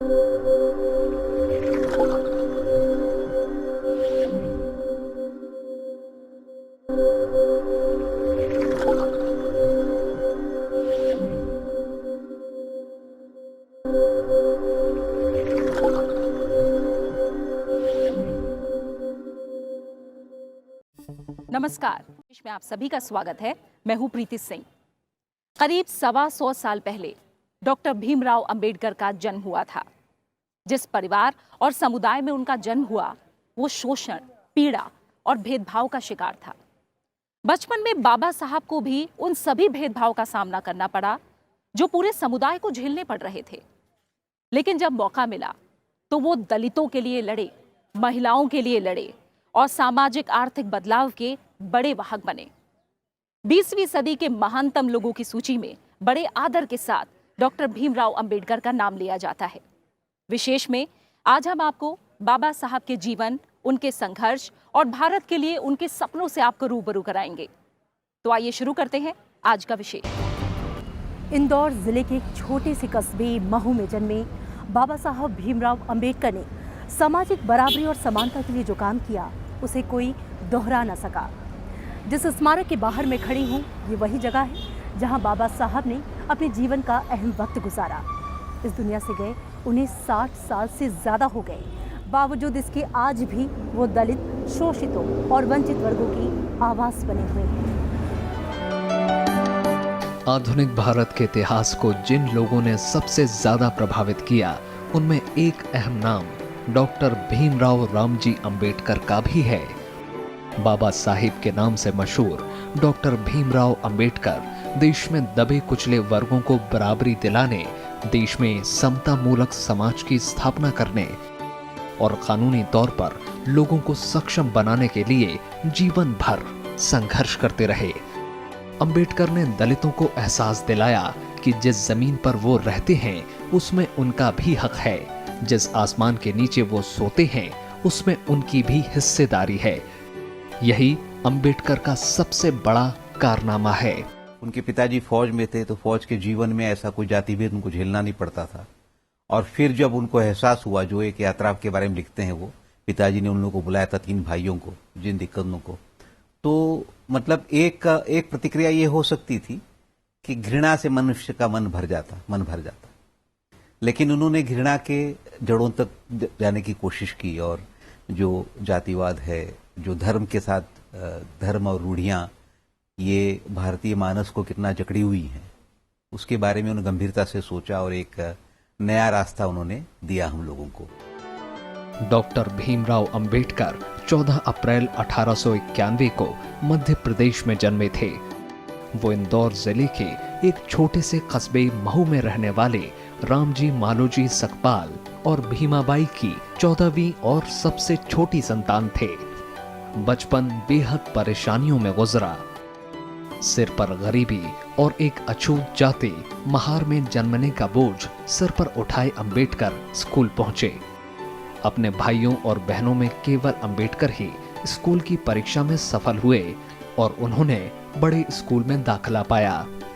नमस्कार, में आप सभी का स्वागत है। मैं हूं प्रीति सिंह। करीब 125 साल पहले डॉक्टर भीमराव अंबेडकर का जन्म हुआ था। जिस परिवार और समुदाय में उनका जन्म हुआ वो शोषण, पीड़ा और भेदभाव का शिकार था। बचपन में बाबा साहब को भी उन सभी भेदभाव का सामना करना पड़ा जो पूरे समुदाय को झेलने पड़ रहे थे। लेकिन जब मौका मिला तो वो दलितों के लिए लड़े, महिलाओं के लिए लड़े और सामाजिक आर्थिक बदलाव के बड़े वाहक बने। 20वीं सदी के महानतम लोगों की सूची में बड़े आदर के साथ डॉक्टर भीमराव अंबेडकर का नाम लिया जाता है। विशेष में आज हम आपको बाबा साहब के जीवन, उनके संघर्ष और भारत के लिए उनके सपनों से आपको रूबरू कराएंगे। तो आइए शुरू करते हैं आज का विशेष। इंदौर जिले के एक छोटे से कस्बे महू में जन्मे बाबा साहब भीमराव अंबेडकर ने सामाजिक बराबरी और समानता के लिए जो काम किया उसे कोई दोहरा न सका। जिस स्मारक के बाहर मैं खड़ी हूँ ये वही जगह है जहाँ बाबा साहब ने अपने जीवन का अहम वक्त गुजारा। इस दुनिया से गए उन्हें 60 साल से ज़्यादा हो गए। बावजूद इसके आज भी वो दलित, शोषितों और वंचित वर्गों की आवाज़ बने हुए हैं। आधुनिक भारत के इतिहास को जिन लोगों ने सबसे ज्यादा प्रभावित किया उनमें एक अहम नाम डॉक्टर भीमराव रामजी अंबेडकर का भी है। बाबा साहिब के नाम से मशहूर डॉक्टर भीमराव अंबेडकर देश में दबे कुचले वर्गों को बराबरी दिलाने, देश में समता मूलक समाज की स्थापना करने और कानूनी तौर पर लोगों को सक्षम बनाने के लिए जीवन भर संघर्ष करते रहे। अंबेडकर ने दलितों को एहसास दिलाया कि जिस जमीन पर वो रहते हैं उसमें उनका भी हक है, जिस आसमान के नीचे वो सोते हैं उसमें उनकी भी हिस्सेदारी है। यही अंबेडकर का सबसे बड़ा कारनामा है। उनके पिताजी फौज में थे तो फौज के जीवन में ऐसा कोई जाति भेद उनको झेलना नहीं पड़ता था। और फिर जब उनको एहसास हुआ, जो एक यात्रा के बारे में लिखते हैं, वो पिताजी ने उन लोगों को बुलाया था, 3 भाइयों को, जिन दिक्कतों को, तो मतलब एक प्रतिक्रिया ये हो सकती थी कि घृणा से मनुष्य का मन भर जाता। लेकिन उन्होंने घृणा के जड़ों तक जाने की कोशिश की और जो जातिवाद है, जो धर्म के साथ धर्म और रूढ़ियां ये भारतीय मानस को कितना जकड़ी हुई हैं, उसके बारे में उन्होंने गंभीरता से सोचा और एक नया रास्ता उन्होंने दिया हम लोगों को। डॉक्टर भीमराव अंबेडकर 14 अप्रैल 1891 को मध्य प्रदेश में जन्मे थे। वो इंदौर जिले के एक छोटे से कस्बे महू में रहने वाले रामजी मालोजी सकपाल और भीमाबाई की 14वीं और सबसे छोटी संतान थे। बचपन बेहद परेशानियों में गुजरा। सिर पर गरीबी और एक अछूत जाति महार में जन्मने का बोझ सिर पर उठाए अंबेडकर स्कूल पहुंचे। अपने भाइयों और बहनों में केवल अंबेडकर ही स्कूल की परीक्षा में सफल हुए और उन्होंने बड़े स्कूल में दाखिला पाया।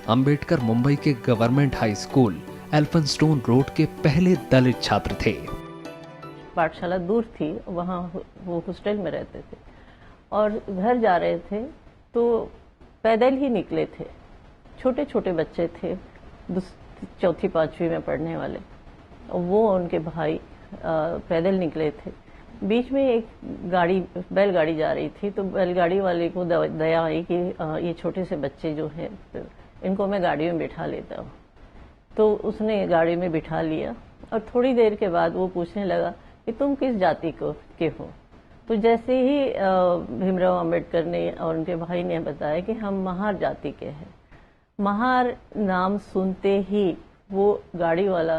अंबेडकर मुंबई के government high school Elphinstone road के पहले दलित छात्र थे। पाठशाला दूर थी, वहाँ वो हॉस्टल में रहते थे और घर जा रहे थे तो पैदल ही निकले थे। छोटे छोटे बच्चे थे, 4वीं 5वीं में पढ़ने वाले। वो उनके भाई पैदल निकले थे। बीच में एक बैलगाड़ी जा रही थी, तो बैलगाड़ी वाले को दया आई कि ये छोटे से बच्चे जो हैं इनको मैं गाड़ी में बिठा लेता हूँ। तो उसने गाड़ी में बिठा लिया और थोड़ी देर के बाद वो पूछने लगा कि तुम किस जाति के हो। तो जैसे ही भीमराव अंबेडकर ने और उनके भाई ने बताया कि हम महार जाति के हैं। महार नाम सुनते ही वो गाड़ी वाला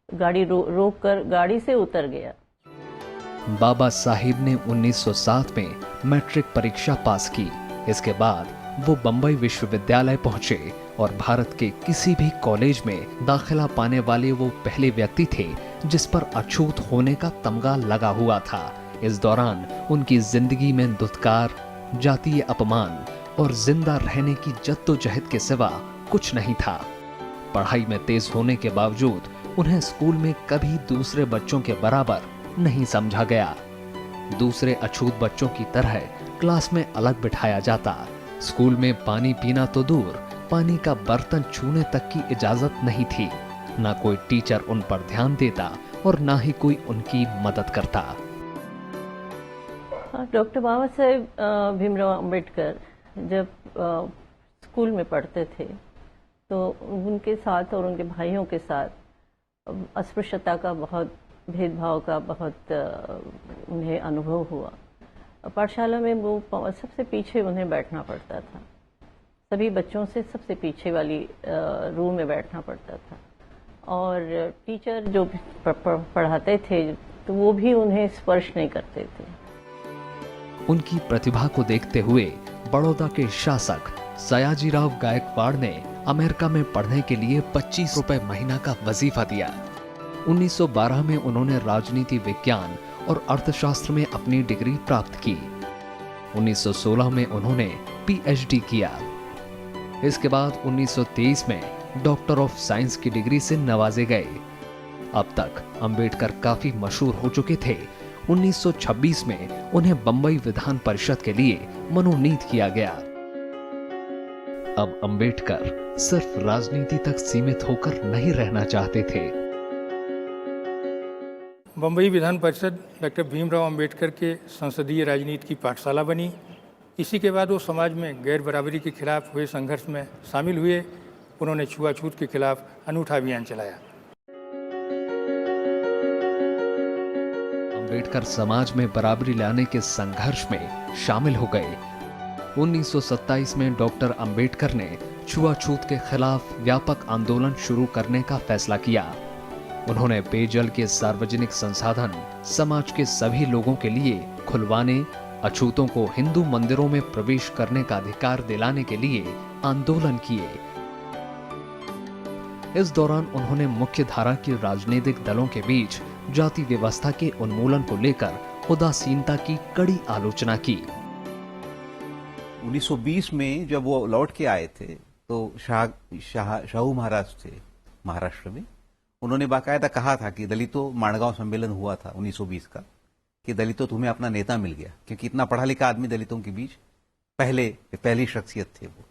गाड़ी रोक कर गाड़ी से उतर गया। बाबा साहिब ने 1907 में मैट्रिक परीक्षा पास की। इसके बाद वो बंबई विश्वविद्यालय पहुंचे और भारत के किसी भी कॉलेज में दाखिला पाने वाले वो पहले व्यक्ति थे जिस पर अछूत होने का तमगा लगा हुआ था। इस दौरान उनकी जिंदगी में दुत्कार, जातीय अपमान और जिंदा रहने की जद्दोजहद के सिवा कुछ नहीं था। पढ़ाई में तेज होने के बावजूद उन्हें स्कूल में कभी दूसरे बच्चों के बराबर नहीं समझा गया। दूसरे अछूत बच्चों की तरह क्लास में अलग बिठाया जाता। स्कूल में पानी पीना तो दूर, पानी का बर्तन छूने तक की इजाजत नहीं थी। ना कोई टीचर उन पर ध्यान देता और ना ही कोई उनकी मदद करता। डॉक्टर बाबा साहेब भीमराव अंबेडकर जब स्कूल में पढ़ते थे तो उनके साथ और उनके भाइयों के साथ अस्पृश्यता का बहुत, भेदभाव का बहुत उन्हें अनुभव हुआ। पाठशाला में वो सबसे पीछे उन्हें बैठना पड़ता था, सभी बच्चों से सबसे पीछे वाली रो में बैठना पड़ता था। और टीचर जो पढ़ाते थे तो वो भी उन्हें स्पर्श नहीं करते थे। उनकी प्रतिभा को देखते हुए बड़ौदा के शासक सयाजीराव गायकवाड़ ने अमेरिका में पढ़ने के लिए 25 रुपए महीना का वजीफा दिया। 1912 में उन्होंने राजनीति विज्ञान और अर्थशास्त्र में अपनी डिग्री प्राप्त की। 1916 में उन्होंने पीएचडी किया। इसके बाद 1923 में डॉक्टर ऑफ साइंस की डिग्री से नवाजे गए। अब तक अंबेडकर काफी मशहूर हो चुके थे। 1926 में उन्हें बंबई विधान परिषद के लिए मनोनीत किया गया। अब अंबेडकर सिर्फ राजनीति तक सीमित होकर नहीं रहना चाहते थे। बम्बई विधान परिषद डॉक्टर भीमराव अंबेडकर के संसदीय राजनीति की पाठशाला बनी। इसी के बाद वो समाज में गैर बराबरी के खिलाफ हुए संघर्ष में शामिल हुए। उन्होंने छुआछूत के खिलाफ अनूठा अभियान चलाया। अंबेडकर समाज में बराबरी लाने के संघर्ष में शामिल हो गए। 1927 में डॉक्टर अंबेडकर ने छुआछूत के खिलाफ व्यापक आंदोलन शुरू करने का फैसला किया। उन्होंने पेयजल के सार्वजनिक संसाधन समाज के सभी लोगों के लिए खुलवाने, अछूतों को हिंदू मंदिरों में प्रवेश करने का अधिकार दिलाने के लिए आंदोलन किए। इस दौरान उन्होंने मुख्य धारा की राजनीतिक दलों के बीच जाति व्यवस्था के उन्मूलन को लेकर उदासीनता की कड़ी आलोचना की। 1920 में जब वो लौट के आए थे तो शाहू महाराज थे महाराष्ट्र में, उन्होंने बाकायदा कहा था कि दलितों, माणगांव सम्मेलन हुआ था 1920 का, कि दलितों तुम्हें अपना नेता मिल गया, क्योंकि इतना पढ़ा लिखा आदमी दलितों के बीच पहली शख्सियत थे वो,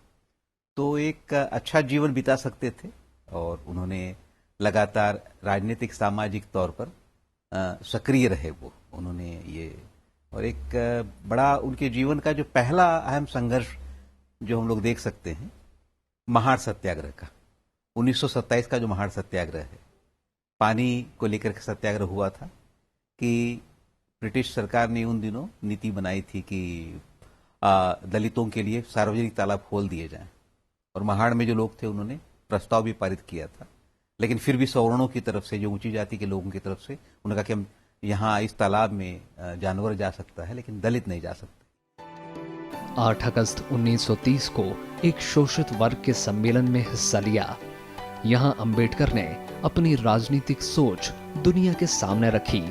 तो एक अच्छा जीवन बिता सकते थे। और उन्होंने लगातार राजनीतिक सामाजिक तौर पर सक्रिय रहे वो, उन्होंने ये, और एक बड़ा उनके जीवन का जो पहला अहम संघर्ष जो हम लोग देख सकते हैं, महाड़ सत्याग्रह का, 1927 का जो महाड़ सत्याग्रह है, पानी को लेकर के सत्याग्रह हुआ था कि ब्रिटिश सरकार ने उन दिनों नीति बनाई थी कि दलितों के लिए सार्वजनिक तालाब खोल दिए जाएं, और महाड़ में जो लोग थे उन्होंने प्रस्ताव भी पारित किया था। लेकिन फिर भी सवर्णों की तरफ से, जो ऊंची जाति के लोगों की तरफ से, उन्होंने कहा कि हम यहाँ इस तालाब में जानवर जा सकता है लेकिन दलित नहीं जा सकते। 8 अगस्त 1930 को एक शोषित वर्ग के सम्मेलन में हिस्सा लिया। यहाँ अंबेडकर ने अपनी राजनीतिक सोच दुनिया के सामने रखी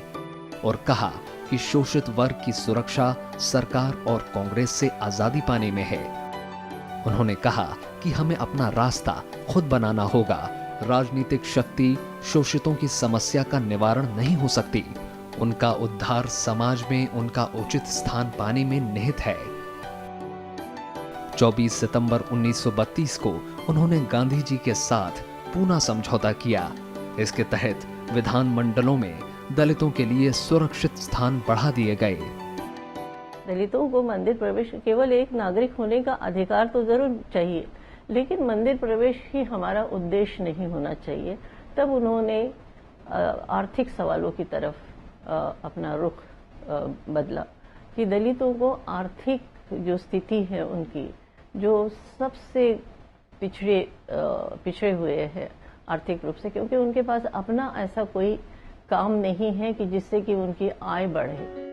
और कहा कि शोषित वर्ग की सुरक्षा सरकार और कांग्रेस से आजादी पाने में है। उन्होंने कहा कि हमें अपना रास्ता खुद बनाना होगा। राजनीतिक शक्ति शोषितों की समस्या का निवारण नहीं हो सकती, उनका उद्धार समाज में उनका उचित स्थान पाने में निहित है। 24 सितंबर 1932 को उन्होंने गांधी जी के साथ पूना समझौता किया। इसके तहत विधानमंडलों में दलितों के लिए सुरक्षित स्थान बढ़ा दिए गए। दलितों को मंदिर प्रवेश, केवल एक नागरिक होने का अधिकार तो जरूर चाहिए, लेकिन मंदिर प्रवेश ही हमारा उद्देश्य नहीं होना चाहिए। तब उन्होंने आर्थिक सवालों की तरफ अपना रुख बदला कि दलितों को आर्थिक जो स्थिति है उनकी, जो सबसे पिछड़े हुए हैं आर्थिक रूप से, क्योंकि उनके पास अपना ऐसा कोई काम नहीं है कि जिससे कि उनकी आय बढ़े।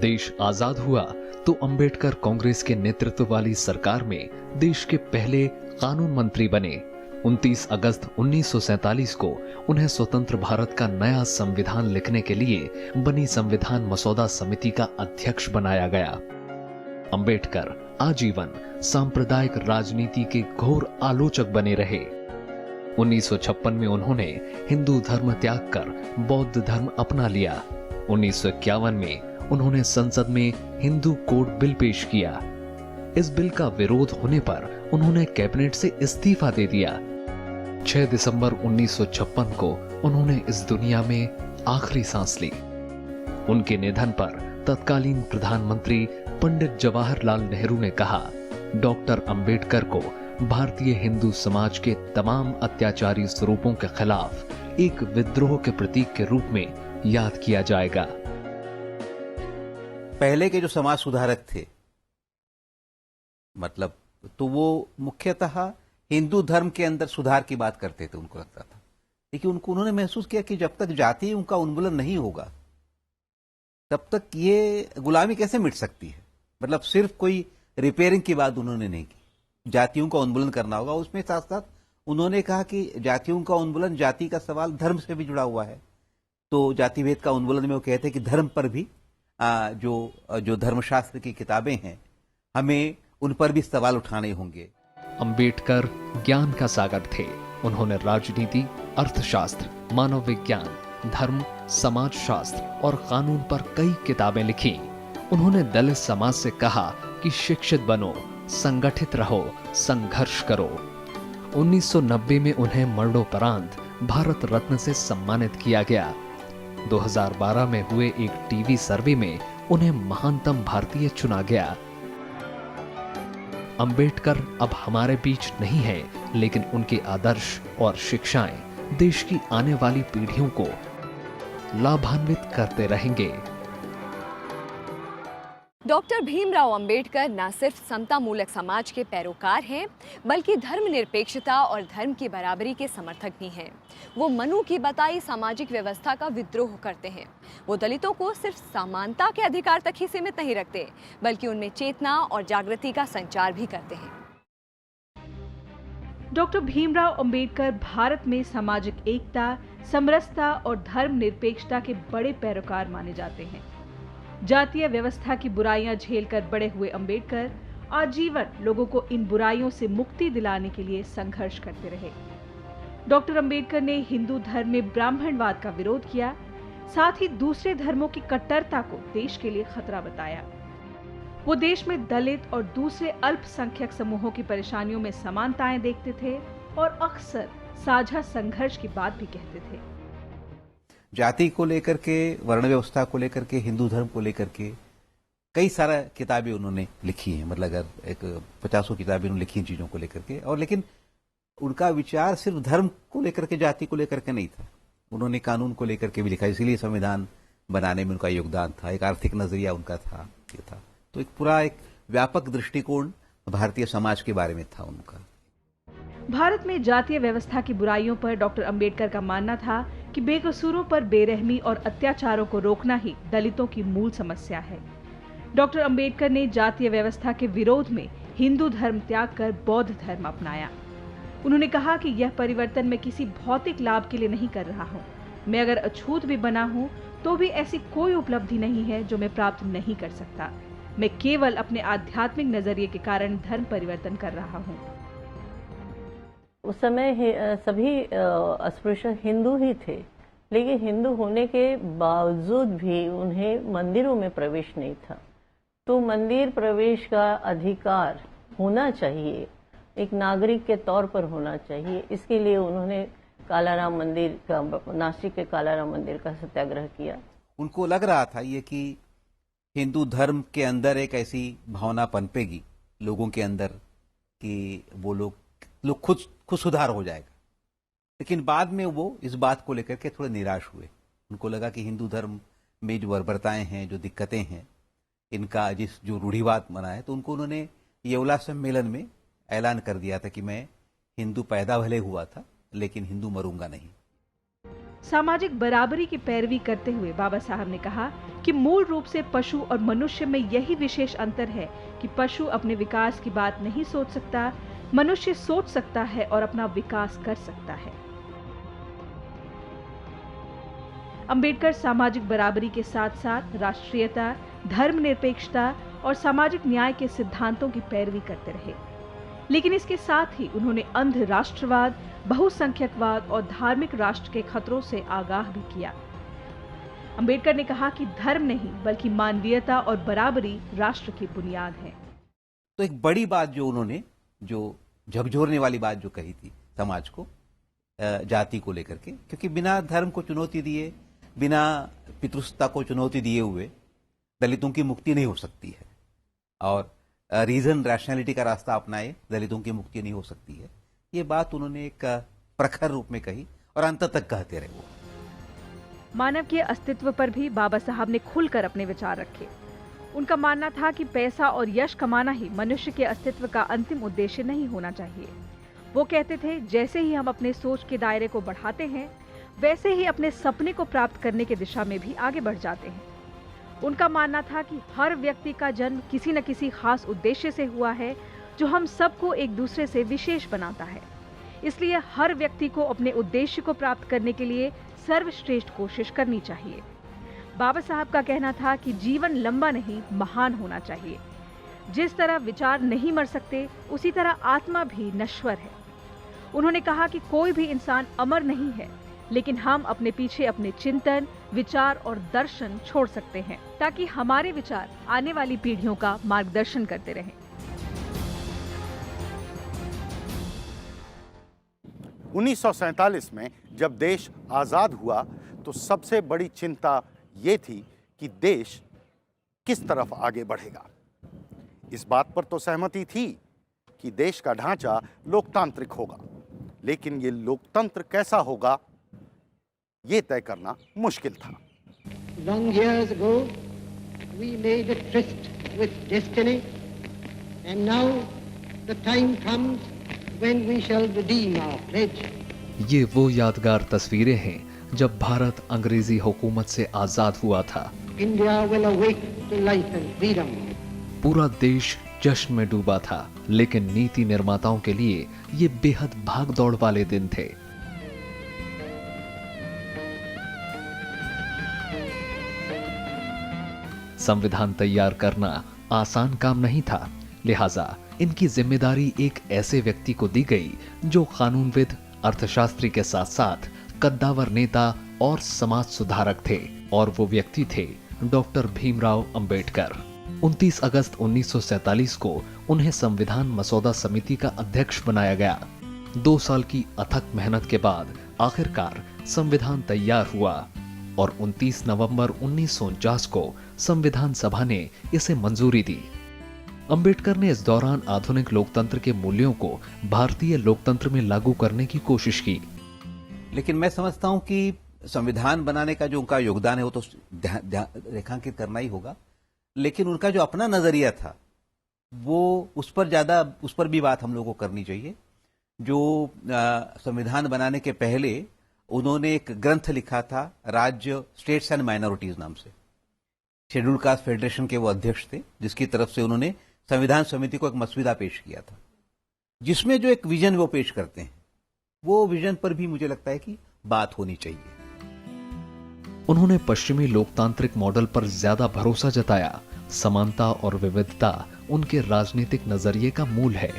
देश आजाद हुआ तो अंबेडकर कांग्रेस के नेतृत्व वाली सरकार में देश के पहले कानून मंत्री बने। 29 अगस्त 1947 को उन्हें स्वतंत्र भारत का नया संविधान लिखने के लिए बनी संविधान मसौदा समिति का अध्यक्ष बनाया गया। अंबेडकर आजीवन सांप्रदायिक राजनीति के घोर आलोचक बने रहे। 1956 में उन्होंने हिंदू धर्म त्याग कर बौद्ध धर्म अपना लिया। 1951 में उन्होंने संसद में हिंदू कोड बिल पेश किया। इस बिल का विरोध होने पर उन्होंने कैबिनेट से इस्तीफा दे दिया। 6 दिसंबर 1956 को उन्होंने इस दुनिया में आखिरी सांस ली। उनके निधन पर तत्कालीन प्रधानमंत्री पंडित जवाहरलाल नेहरू ने कहा, डॉक्टर अंबेडकर को भारतीय हिंदू समाज के तमाम अत्याचारी स्वरूपों के खिलाफ एक विद्रोह के प्रतीक के रूप में याद किया जाएगा। पहले के जो समाज सुधारक थे, मतलब तो वो मुख्यतः हिंदू धर्म के अंदर सुधार की बात करते थे, उनको लगता था। लेकिन उन्होंने महसूस किया कि जब तक जाति उनका उन्मूलन नहीं होगा तब तक ये गुलामी कैसे मिट सकती है। मतलब सिर्फ कोई रिपेयरिंग की बात उन्होंने नहीं की, जातियों का उन्मूलन करना होगा। उसमें साथ साथ उन्होंने कहा कि जातियों का उन्मूलन, जाति का सवाल धर्म से भी जुड़ा हुआ है। तो जाति भेद का उन्मूलन में वो कहते हैं कि धर्म पर भी जो धर्मशास्त्र की किताबें हैं, हमें उन पर भी सवाल उठाने होंगे। अंबेडकर ज्ञान का सागर थे। उन्होंने राजनीति, अर्थशास्त्र, मानव विज्ञान, धर्म, समाजशास्त्र और कानून पर कई किताबें लिखी। उन्होंने दलित समाज से कहा कि शिक्षित बनो, संगठित रहो, संघर्ष करो। 1990 में उन्हें मरणोपरांत भारत रत्न से सम्मानित किया गया। 2012 में हुए एक टीवी सर्वे में उन्हें महानतम भारतीय चुना गया। अंबेडकर अब हमारे बीच नहीं है, लेकिन उनके आदर्श और शिक्षाएं देश की आने वाली पीढ़ियों को लाभान्वित करते रहेंगे। डॉक्टर भीमराव अंबेडकर न सिर्फ समता मूलक समाज के पैरोकार हैं, बल्कि धर्मनिरपेक्षता और धर्म की बराबरी के समर्थक भी हैं। वो मनु की बताई सामाजिक व्यवस्था का विद्रोह करते हैं। वो दलितों को सिर्फ समानता के अधिकार तक ही सीमित नहीं रखते, बल्कि उनमें चेतना और जागृति का संचार भी करते हैं। डॉक्टर भीमराव अंबेडकर भारत में सामाजिक एकता, समरसता और धर्मनिरपेक्षता के बड़े पैरोकार माने जाते हैं। जातीय व्यवस्था की बुराइयां झेलकर बड़े हुए अंबेडकर आजीवन लोगों को इन बुराइयों से मुक्ति दिलाने के लिए संघर्ष करते रहे। डॉक्टर अंबेडकर ने हिंदू धर्म में ब्राह्मणवाद का विरोध किया, साथ ही दूसरे धर्मों की कट्टरता को देश के लिए खतरा बताया। वो देश में दलित और दूसरे अल्पसंख्यक समूहों की परेशानियों में समानताएं देखते थे और अक्सर साझा संघर्ष की बात भी कहते थे। जाति को लेकर के, वर्ण व्यवस्था को लेकर के, हिंदू धर्म को लेकर के कई सारा किताबें उन्होंने लिखी हैं। मतलब अगर एक 50 किताबें उन्होंने लिखी हैं चीजों को लेकर के। और लेकिन उनका विचार सिर्फ धर्म को लेकर के, जाति को लेकर के नहीं था। उन्होंने कानून को लेकर के भी लिखा, इसीलिए संविधान बनाने में उनका योगदान था। एक आर्थिक नजरिया उनका था, ये था। तो एक पूरा एक व्यापक दृष्टिकोण भारतीय समाज के बारे में था उनका। भारत में जातीय व्यवस्था की बुराइयों पर डॉक्टर अंबेडकर का मानना था कि बेकसूरों पर बेरहमी और अत्याचारों को रोकना ही दलितों की मूल समस्या है। डॉक्टर अंबेडकर ने जातीय व्यवस्था के विरोध में हिंदू धर्म त्याग कर बौद्ध धर्म अपनाया। उन्होंने कहा कि यह परिवर्तन मैं किसी भौतिक लाभ के लिए नहीं कर रहा हूँ। मैं अगर अछूत भी बना हूँ तो भी ऐसी कोई उपलब्धि नहीं है जो मैं प्राप्त नहीं कर सकता। मैं केवल अपने आध्यात्मिक नजरिए के कारण धर्म परिवर्तन कर रहा हूँ। उस समय सभी अस्पृश्य हिंदू ही थे, लेकिन हिंदू होने के बावजूद भी उन्हें मंदिरों में प्रवेश नहीं था। तो मंदिर प्रवेश का अधिकार होना चाहिए, एक नागरिक के तौर पर होना चाहिए। इसके लिए उन्होंने कालाराम मंदिर का, नासिक के कालाराम मंदिर का सत्याग्रह किया। उनको लग रहा था ये कि हिंदू धर्म के अंदर एक ऐसी भावना पनपेगी लोगों के अंदर कि वो लोग खुद सुधार हो जाएगा। लेकिन बाद में वो इस बात को लेकर के थोड़े निराश हुए। उनको लगा कि हिंदू धर्म में जो बर्बरताएं हैं, जो दिक्कतें हैं, इनका जो रूढ़िवाद बना है, तो उन्होंने येवला सम्मेलन में ऐलान कर दिया था कि मैं हिंदू पैदा भले हुआ था, लेकिन हिंदू मरूंगा नहीं। सामाजिक बराबरी की पैरवी करते हुए बाबा साहब ने कहा कि मूल रूप से पशु और मनुष्य में यही विशेष अंतर है कि पशु अपने विकास की बात नहीं सोच सकता, मनुष्य सोच सकता है और अपना विकास कर सकता है। अंबेडकर सामाजिक बराबरी के साथ साथ राष्ट्रीयता, धर्मनिरपेक्षता और सामाजिक न्याय के सिद्धांतों की पैरवी करते रहे। लेकिन इसके साथ ही उन्होंने अंध राष्ट्रवाद, बहुसंख्यकवाद और धार्मिक राष्ट्र के खतरों से आगाह भी किया। अंबेडकर ने कहा कि धर्म नहीं बल्कि मानवीयता और बराबरी राष्ट्र की बुनियाद है। तो एक बड़ी बात जो उन्होंने, जो झकझोरने वाली बात जो कही थी समाज को, जाति को लेकर के, क्योंकि बिना धर्म को चुनौती दिए, बिना पितृसत्ता को चुनौती दिए हुए दलितों की मुक्ति नहीं हो सकती है, और रीजन रैशनैलिटी का रास्ता अपनाए दलितों की मुक्ति नहीं हो सकती है। ये बात उन्होंने एक प्रखर रूप में कही और अंत तक कहते रहे। वो मानव के अस्तित्व पर भी बाबा साहब ने खुलकर अपने विचार रखे। उनका मानना था कि पैसा और यश कमाना ही मनुष्य के अस्तित्व का अंतिम उद्देश्य नहीं होना चाहिए। वो कहते थे, जैसे ही हम अपने सोच के दायरे को बढ़ाते हैं, वैसे ही अपने सपने को प्राप्त करने की दिशा में भी आगे बढ़ जाते हैं। उनका मानना था कि हर व्यक्ति का जन्म किसी न किसी खास उद्देश्य से हुआ है, जो हम सबको एक दूसरे से विशेष बनाता है। इसलिए हर व्यक्ति को अपने उद्देश्य को प्राप्त करने के लिए सर्वश्रेष्ठ कोशिश करनी चाहिए। बाबा साहब का कहना था कि जीवन लंबा नहीं, महान होना चाहिए। जिस तरह विचार नहीं मर सकते, उसी तरह आत्मा भी नश्वर है। उन्होंने कहा कि कोई भी इंसान अमर नहीं है, लेकिन हम अपने पीछे अपने चिंतन, विचार और दर्शन छोड़ सकते हैं, ताकि हमारे विचार आने वाली पीढ़ियों का मार्गदर्शन करते रहें। 1947 में जब देश आजाद हुआ तो सबसे बड़ी चिंता ये थी कि देश किस तरफ आगे बढ़ेगा। इस बात पर तो सहमति थी कि देश का ढांचा लोकतांत्रिक होगा, लेकिन ये लोकतंत्र कैसा होगा, ये तय करना मुश्किल था। Long years ago, we made a tryst with destiny, and now the time comes when we shall redeem our pledge. ये वो यादगार तस्वीरें हैं जब भारत अंग्रेजी हुकूमत से आजाद हुआ था। India will awake to life and freedom. पूरा देश जश्न में डूबा था, लेकिन नीति निर्माताओं के लिए ये बेहद भागदौड़ वाले दिन थे। संविधान तैयार करना आसान काम नहीं था, लिहाजा इनकी जिम्मेदारी एक ऐसे व्यक्ति को दी गई जो कानूनविद, अर्थशास्त्री के साथ साथ कद्दावर नेता और समाज सुधारक थे, और वो व्यक्ति थे डॉक्टर भीमराव अंबेडकर। 29 अगस्त 1947 को उन्हें संविधान मसौदा समिति का अध्यक्ष बनाया गया। 2 साल की अथक मेहनत के बाद आखिरकार संविधान तैयार हुआ और 29 नवंबर 1949 को संविधान सभा ने इसे मंजूरी दी। अंबेडकर ने इस दौरान आधुनिक लोकतंत्र के मूल्यों को भारतीय लोकतंत्र में लागू करने की कोशिश की। लेकिन मैं समझता हूं कि संविधान बनाने का जो उनका योगदान है वो तो रेखांकित करना ही होगा, लेकिन उनका जो अपना नजरिया था वो उस पर भी बात हम लोगों को करनी चाहिए। जो संविधान बनाने के पहले उन्होंने एक ग्रंथ लिखा था, राज्य स्टेट्स एंड माइनॉरिटीज नाम से। शेड्यूल कास्ट फेडरेशन के वो अध्यक्ष थे, जिसकी तरफ से उन्होंने संविधान समिति को एक मसविदा पेश किया था, जिसमें जो एक विजन वो पेश करते हैं, वो विजन पर भी मुझे लगता है कि बात होनी चाहिए। उन्होंने पश्चिमी लोकतांत्रिक मॉडल पर ज्यादा भरोसा जताया। समानता और विविधता उनके राजनीतिक नजरिए का मूल है।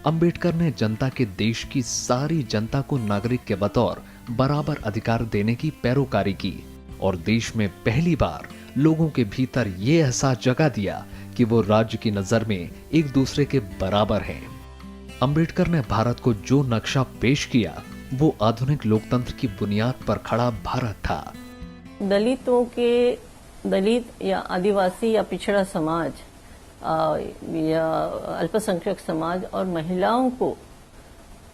अंबेडकर ने जनता के देश की सारी जनता को नागरिक के बतौर बराबर अधिकार देने की पैरोकारी की और देश में पहली बार लोगों के भीतर ये एहसास जगा दिया कि वो राज्य की नजर में एक दूसरे के बराबर हैं। अंबेडकर ने भारत को जो नक्शा पेश किया वो आधुनिक लोकतंत्र की बुनियाद पर खड़ा भारत था। दलित या आदिवासी या पिछड़ा समाज या अल्पसंख्यक समाज और महिलाओं को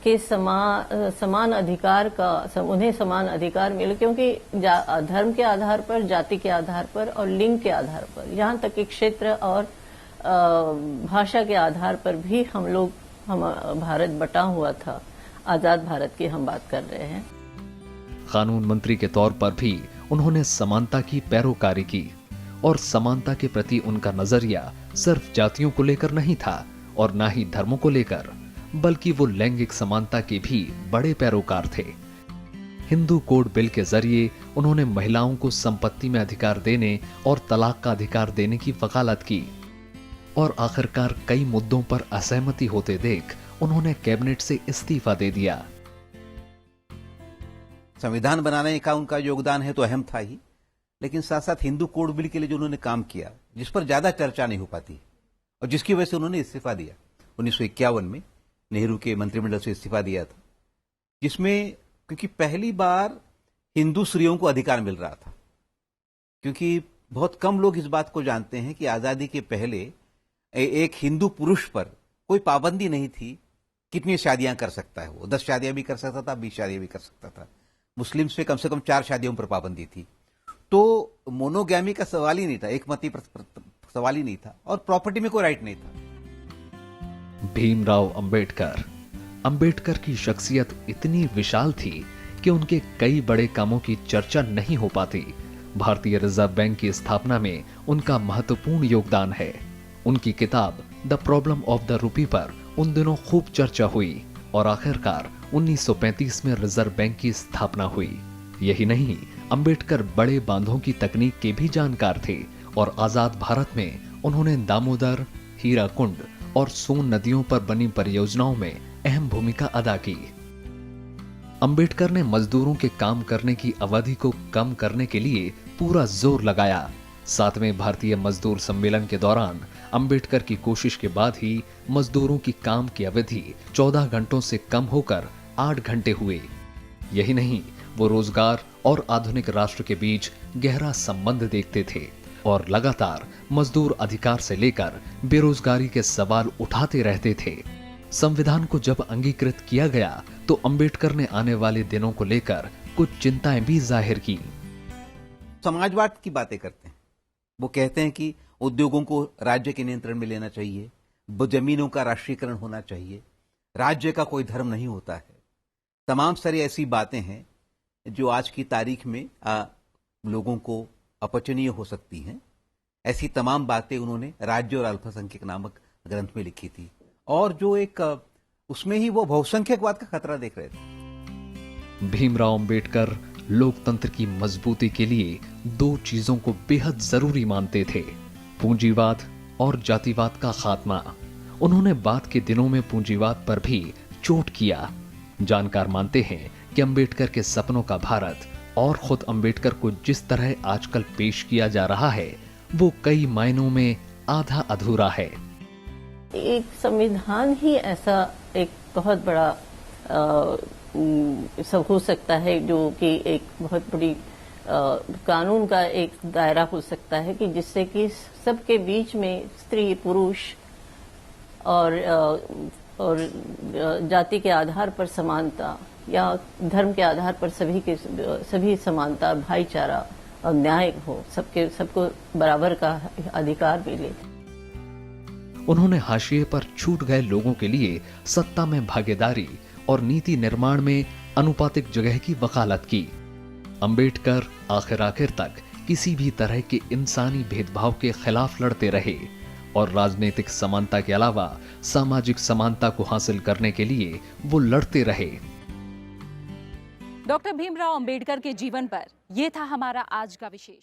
के समान अधिकार का उन्हें समान अधिकार मिले, क्योंकि धर्म के आधार पर, जाति के आधार पर और लिंग के आधार पर, यहाँ तक कि क्षेत्र और भाषा के आधार पर भी हम भारत बटा हुआ था। आजाद भारत की हम बात कर रहे हैं। कानून मंत्री के तौर पर भी उन्होंने समानता की पैरोकारी की और समानता के प्रति उनका नजरिया सिर्फ जातियों को लेकर नहीं था और ना ही धर्मों को लेकर, बल्कि वो लैंगिक समानता के भी बड़े पैरोकार थे। हिंदू कोड बिल के जरिए उन्होंने महिलाओं को संपत्ति में अधिकार देने और तलाक का अधिकार देने की वकालत की और आखिरकार कई मुद्दों पर असहमति होते देख उन्होंने कैबिनेट से इस्तीफा दे दिया। संविधान बनाने का उनका योगदान है तो अहम था ही, लेकिन साथ साथ हिंदू कोड बिल के लिए जो उन्होंने काम किया, जिस पर ज्यादा चर्चा नहीं हो पाती और जिसकी वजह से उन्होंने इस्तीफा दिया 1951 में नेहरू के मंत्रिमंडल से इस्तीफा दिया था, जिसमें क्योंकि पहली बार हिंदू स्त्रियों को अधिकार मिल रहा था। क्योंकि बहुत कम लोग इस बात को जानते हैं कि आजादी के पहले एक हिंदू पुरुष पर कोई पाबंदी नहीं थी कितनी शादियां कर सकता है। वो 10 शादियां भी कर सकता था, 20 शादियां भी कर सकता था। मुस्लिम्स पे कम से कम 4 शादियों पर पाबंदी थी। तो मोनोगैमी का सवाल ही नहीं था, एकमती सवाल ही नहीं था, और प्रॉपर्टी में कोई राइट नहीं था। भीमराव अंबेडकर की शख्सियत इतनी विशाल थी कि उनके कई बड़े कामों की चर्चा नहीं हो पाती। भारतीय रिजर्व बैंक की स्थापना में उनका महत्वपूर्ण योगदान है। उनकी किताब the problem of the rupee पर उन दिनों खूब चर्चा हुई और आखिरकार 1935 में रिजर्व बैंक की स्थापना हुई। यही नहीं, अंबेडकर बड़े बांधों की तकनीक के भी जानकार थे और आजाद भारत में उन्होंने दामोदर, हीराकुंड और सोन नदियों पर बनी परियोजनाओं में अहम भूमिका अदा की। अंबेडकर ने मजदूरों के काम करने की अवधि को कम करने के लिए पूरा जोर लगाया। 7वें भारतीय मजदूर सम्मेलन के दौरान अंबेडकर की कोशिश के बाद ही मजदूरों की काम की अवधि 14 घंटों से कम होकर 8 घंटे हुए। यही नहीं, वो रोजगार और आधुनिक राष्ट्र के बीच गहरा संबंध देखते थे और लगातार मजदूर अधिकार से लेकर बेरोजगारी के सवाल उठाते रहते थे। संविधान को जब अंगीकृत किया गया तो अंबेडकर ने आने वाले दिनों को लेकर कुछ चिंताएं भी जाहिर की। समाजवाद की बातें करते हैं। वो कहते हैं कि उद्योगों को राज्य के नियंत्रण में लेना चाहिए, जमीनों का राष्ट्रीयकरण होना चाहिए, राज्य का कोई धर्म नहीं होता है। तमाम सारी ऐसी बातें हैं जो आज की तारीख में लोगों को अपचनीय हो सकती हैं। ऐसी तमाम बातें उन्होंने राज्य और अल्पसंख्यक नामक ग्रंथ में लिखी थी, और जो एक उसमें ही वो बहुसंख्यकवाद का खतरा देख रहे थे। भीमराव अंबेडकर लोकतंत्र की मजबूती के लिए 2 चीजों को बेहद जरूरी मानते थे, पूंजीवाद और जातिवाद का खात्मा। उन्होंने बाद के दिनों में पूंजीवाद पर भी चोट किया। जानकार मानते हैं कि अंबेडकर के सपनों का भारत और खुद अंबेडकर को जिस तरह आजकल पेश किया जा रहा है, वो कई मायनों में आधा अधूरा है। एक संविधान ही ऐसा एक बहुत बड़ा सब हो सकता है, जो कि एक बहुत बड़ी कानून का एक दायरा हो सकता है कि जिससे कि सबके बीच में स्त्री पुरुष और जाति के आधार पर समानता या धर्म के आधार पर सभी समानता, भाईचारा और न्याय हो, सबको बराबर का अधिकार मिले। उन्होंने हाशिए पर छूट गए लोगों के लिए सत्ता में भागीदारी और नीति निर्माण में अनुपातिक जगह की वकालत की। अंबेडकर आखिर तक किसी भी तरह के इंसानी भेदभाव के खिलाफ लड़ते रहे और राजनीतिक समानता के अलावा सामाजिक समानता को हासिल करने के लिए वो लड़ते रहे। डॉक्टर भीमराव अंबेडकर के जीवन पर यह था हमारा आज का विशेष।